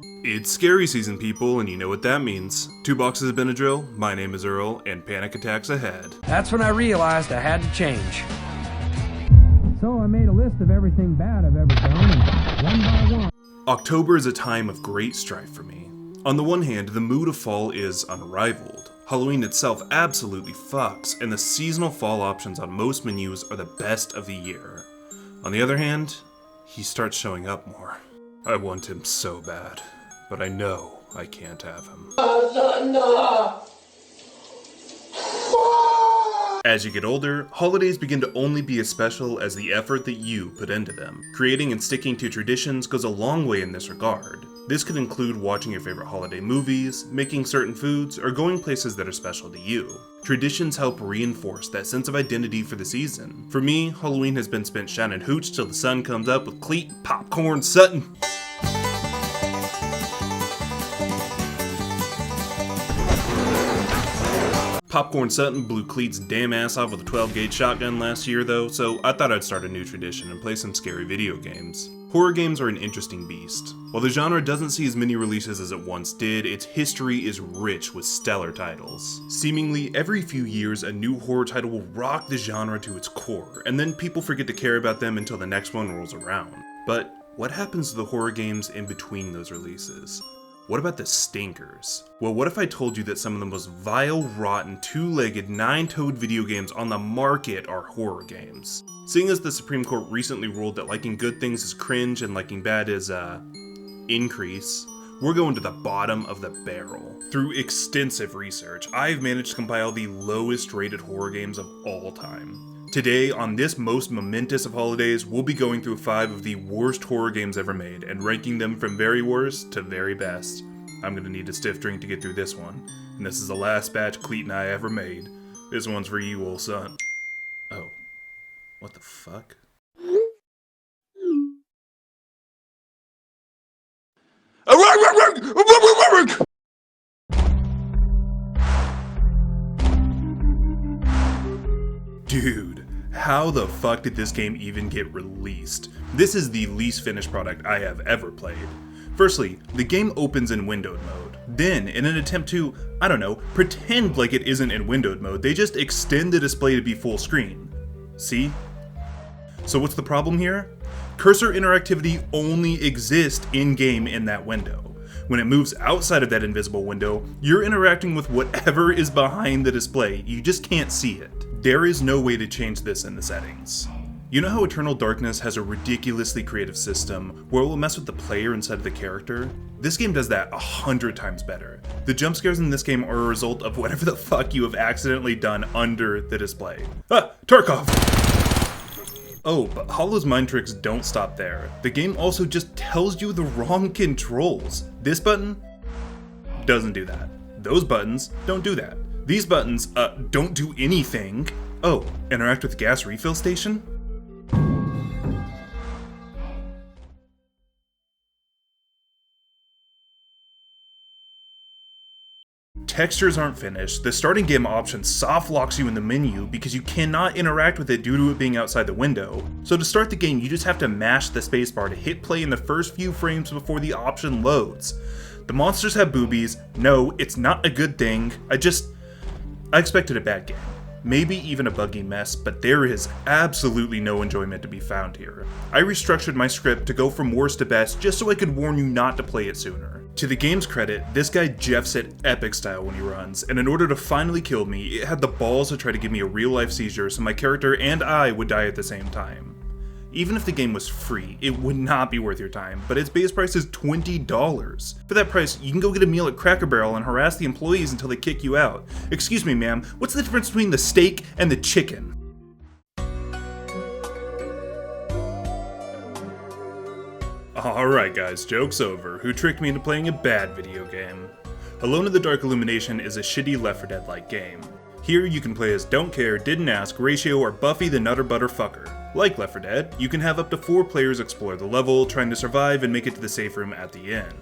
It's scary season, people, and you know what that means. 2 boxes of Benadryl, my name is Earl, and panic attacks ahead. That's when I realized I had to change. So I made a list of everything bad I've ever done, and one by one. October is a time of great strife for me. On the one hand, the mood of fall is unrivaled. Halloween itself absolutely fucks, and the seasonal fall options on most menus are the best of the year. On the other hand, he starts showing up more. I want him so bad, but I know I can't have him. As you get older, holidays begin to only be as special as the effort that you put into them. Creating and sticking to traditions goes a long way in this regard. This could include watching your favorite holiday movies, making certain foods, or going places that are special to you. Traditions help reinforce that sense of identity for the season. For me, Halloween has been spent shining hooch till the sun comes up with Cleet, Popcorn, Sutton. Popcorn Sutton blew Cleet's damn ass off with a 12-gauge shotgun last year though, so I thought I'd start a new tradition and play some scary video games. Horror games are an interesting beast. While the genre doesn't see as many releases as it once did, its history is rich with stellar titles. Seemingly every few years, a new horror title will rock the genre to its core, and then people forget to care about them until the next one rolls around. But what happens to the horror games in between those releases? What about the stinkers? Well, what if I told you that some of the most vile, rotten, 2-legged, 9-toed video games on the market are horror games? Seeing as the Supreme Court recently ruled that liking good things is cringe and liking bad is, increase, we're going to the bottom of the barrel. Through extensive research, I've managed to compile the lowest rated horror games of all time. Today, on this most momentous of holidays, we'll be going through 5 of the worst horror games ever made and ranking them from very worst to very best. I'm gonna need a stiff drink to get through this one, and this is the last batch Cleet and I ever made. This one's for you, old son. Oh, what the fuck? Dude, how the fuck did this game even get released? This is the least finished product I have ever played. Firstly, the game opens in windowed mode. Then, in an attempt to, pretend like it isn't in windowed mode, they just extend the display to be full screen. See? So what's the problem here? Cursor interactivity only exists in-game in that window. When it moves outside of that invisible window, you're interacting with whatever is behind the display, you just can't see it. There is no way to change this in the settings. You know how Eternal Darkness has a ridiculously creative system where it will mess with the player instead of the character? This game does that 100 times better. The jump scares in this game are a result of whatever the fuck you have accidentally done under the display. Ah, Tarkov! Oh, but Hollow's mind tricks don't stop there. The game also just tells you the wrong controls. This button doesn't do that. Those buttons don't do that. These buttons, don't do anything. Oh, interact with gas refill station? Textures aren't finished. The starting game option soft locks you in the menu because you cannot interact with it due to it being outside the window. So to start the game, you just have to mash the spacebar to hit play in the first few frames before the option loads. The monsters have boobies. No, it's not a good thing. I expected a bad game. Maybe even a buggy mess, but there is absolutely no enjoyment to be found here. I restructured my script to go from worst to best just so I could warn you not to play it sooner. To the game's credit, this guy Jeffs it epic style when he runs, and in order to finally kill me, it had the balls to try to give me a real life seizure so my character and I would die at the same time. Even if the game was free, it would not be worth your time, but its base price is $20. For that price, you can go get a meal at Cracker Barrel and harass the employees until they kick you out. Excuse me, ma'am, what's the difference between the steak and the chicken? Alright guys, joke's over. Who tricked me into playing a bad video game? Alone in the Dark Illumination is a shitty Left 4 Dead-like game. Here you can play as Don't Care, Didn't Ask, Ratio, or Buffy the Nutter Butter Fucker. Like Left 4 Dead, you can have up to 4 players explore the level, trying to survive and make it to the safe room at the end.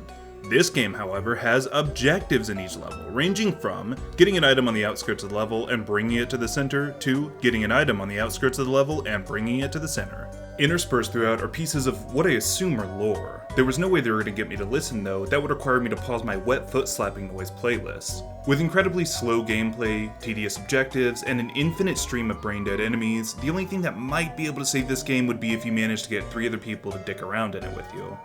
This game, however, has objectives in each level, ranging from getting an item on the outskirts of the level and bringing it to the center, to getting an item on the outskirts of the level and bringing it to the center. Interspersed throughout are pieces of what I assume are lore. There was no way they were going to get me to listen though, that would require me to pause my wet foot slapping noise playlist. With incredibly slow gameplay, tedious objectives, and an infinite stream of brain-dead enemies, the only thing that might be able to save this game would be if you managed to get 3 other people to dick around in it with you.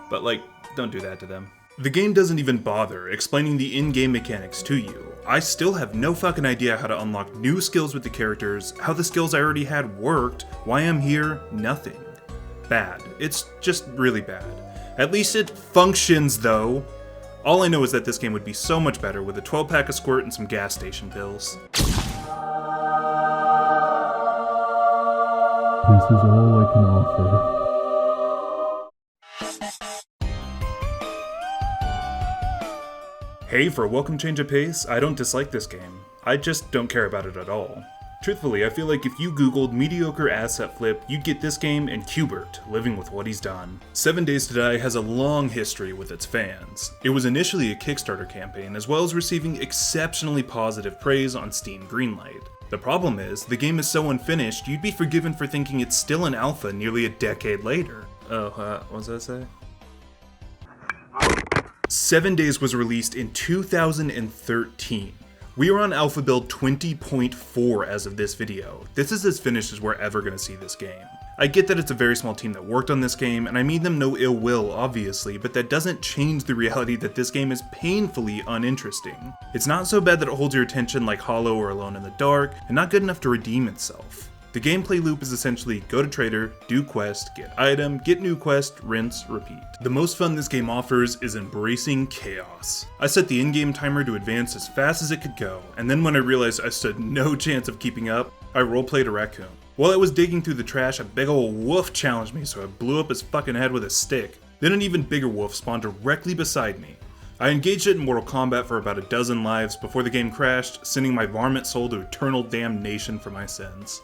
But like, don't do that to them. The game doesn't even bother explaining the in-game mechanics to you. I still have no fucking idea how to unlock new skills with the characters, how the skills I already had worked, why I'm here, nothing. Bad. It's just really bad. At least it functions though. All I know is that this game would be so much better with a 12-pack of squirt and some gas station pills. This is all I can offer. Hey, for a welcome change of pace, I don't dislike this game. I just don't care about it at all. Truthfully, I feel like if you googled mediocre asset flip, you'd get this game and Qbert, living with what he's done. 7 Days to Die has a long history with its fans. It was initially a Kickstarter campaign, as well as receiving exceptionally positive praise on Steam Greenlight. The problem is, the game is so unfinished, you'd be forgiven for thinking it's still in alpha nearly a decade later. What was that say? 7 Days was released in 2013. We are on alpha build 20.4 as of this video. This is as finished as we're ever going to see this game. I get that it's a very small team that worked on this game, and I mean them no ill will, obviously, but that doesn't change the reality that this game is painfully uninteresting. It's not so bad that it holds your attention like Hollow or Alone in the Dark, and not good enough to redeem itself. The gameplay loop is essentially go to trader, do quest, get item, get new quest, rinse, repeat. The most fun this game offers is embracing chaos. I set the in-game timer to advance as fast as it could go, and then when I realized I stood no chance of keeping up, I roleplayed a raccoon. While I was digging through the trash, a big ol' wolf challenged me, so I blew up his fucking head with a stick. Then an even bigger wolf spawned directly beside me. I engaged it in Mortal Kombat for about a dozen lives before the game crashed, sending my varmint soul to eternal damnation for my sins.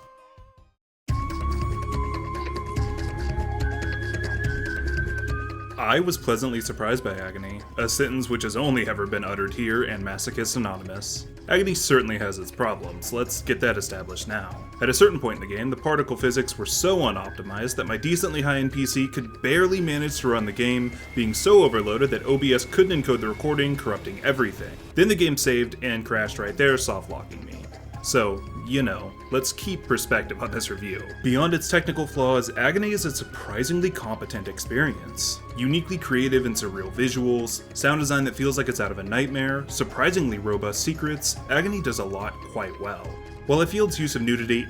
I was pleasantly surprised by Agony, a sentence which has only ever been uttered here and Masochist Anonymous. Agony certainly has its problems, let's get that established now. At a certain point in the game, the particle physics were so unoptimized that my decently high-end PC could barely manage to run the game, being so overloaded that OBS couldn't encode the recording, corrupting everything. Then the game saved and crashed right there, soft-locking me. So, you know, let's keep perspective on this review. Beyond its technical flaws, Agony is a surprisingly competent experience. Uniquely creative and surreal visuals, sound design that feels like it's out of a nightmare, surprisingly robust secrets, Agony does a lot quite well. While it fields use of nudity,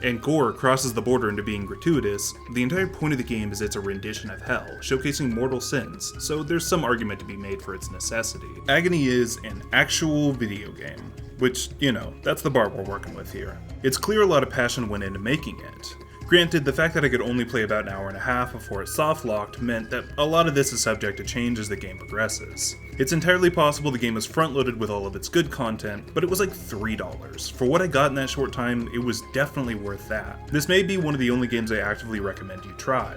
and gore crosses the border into being gratuitous, the entire point of the game is it's a rendition of hell, showcasing mortal sins, so there's some argument to be made for its necessity. Agony is an actual video game. Which, you know, that's the bar we're working with here. It's clear a lot of passion went into making it. Granted, the fact that I could only play about an hour and a half before it soft-locked meant that a lot of this is subject to change as the game progresses. It's entirely possible the game was front-loaded with all of its good content, but it was like $3. For what I got in that short time, it was definitely worth that. This may be one of the only games I actively recommend you try.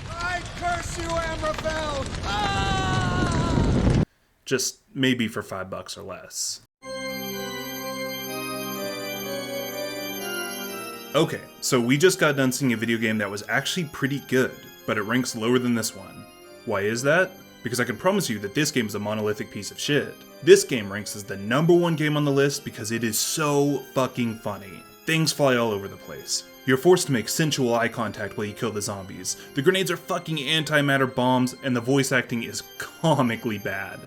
I curse you, Amberfell! Ah! Just maybe for $5 or less. Okay, so we just got done seeing a video game that was actually pretty good, but it ranks lower than this one. Why is that? Because I can promise you that this game is a monolithic piece of shit. This game ranks as the #1 game on the list because it is so fucking funny. Things fly all over the place. You're forced to make sensual eye contact while you kill the zombies. The grenades are fucking antimatter bombs, and the voice acting is comically bad.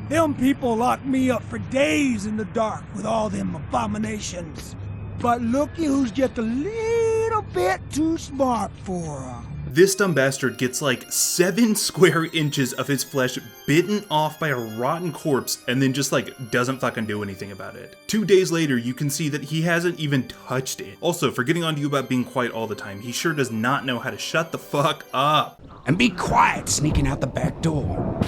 Them people locked me up for days in the dark with all them abominations. But looky who's just a little bit too smart for her. This dumb bastard gets like 7 square inches of his flesh bitten off by a rotten corpse and then just like doesn't fucking do anything about it. 2 days later, you can see that he hasn't even touched it. Also, for getting on to you about being quiet all the time, he sure does not know how to shut the fuck up. And be quiet sneaking out the back door.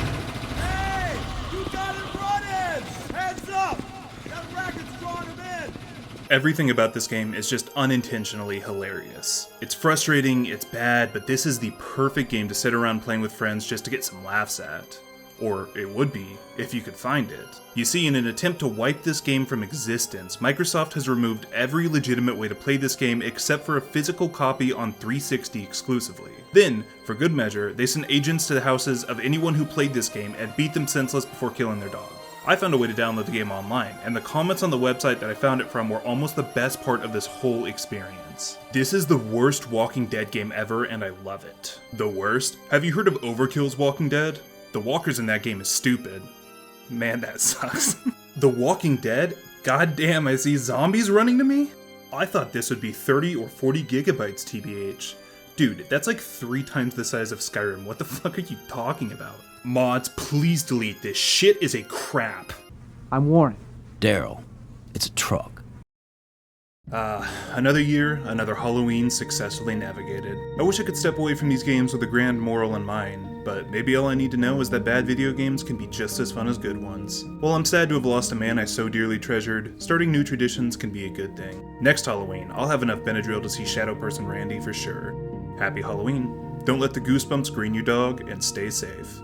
Hey! You got him running! Heads up! That racket's drawing him in! Everything about this game is just unintentionally hilarious. It's frustrating, it's bad, but this is the perfect game to sit around playing with friends just to get some laughs at. Or it would be, if you could find it. You see, in an attempt to wipe this game from existence, Microsoft has removed every legitimate way to play this game except for a physical copy on 360 exclusively. Then, for good measure, they sent agents to the houses of anyone who played this game and beat them senseless before killing their dog. I found a way to download the game online, and the comments on the website that I found it from were almost the best part of this whole experience. This is the worst Walking Dead game ever, and I love it. The worst? Have you heard of Overkill's Walking Dead? The walkers in that game is stupid. Man, that sucks. The Walking Dead? Goddamn, I see zombies running to me? I thought this would be 30 or 40 gigabytes TBH. Dude, that's like 3 times the size of Skyrim. What the fuck are you talking about? Mods, please delete this. Shit is a crap. I'm warning. Daryl, it's a truck. Another year, another Halloween successfully navigated. I wish I could step away from these games with a grand moral in mind, but maybe all I need to know is that bad video games can be just as fun as good ones. While I'm sad to have lost a man I so dearly treasured, starting new traditions can be a good thing. Next Halloween, I'll have enough Benadryl to see Shadow Person Randy for sure. Happy Halloween. Don't let the goosebumps green you, dog, and stay safe.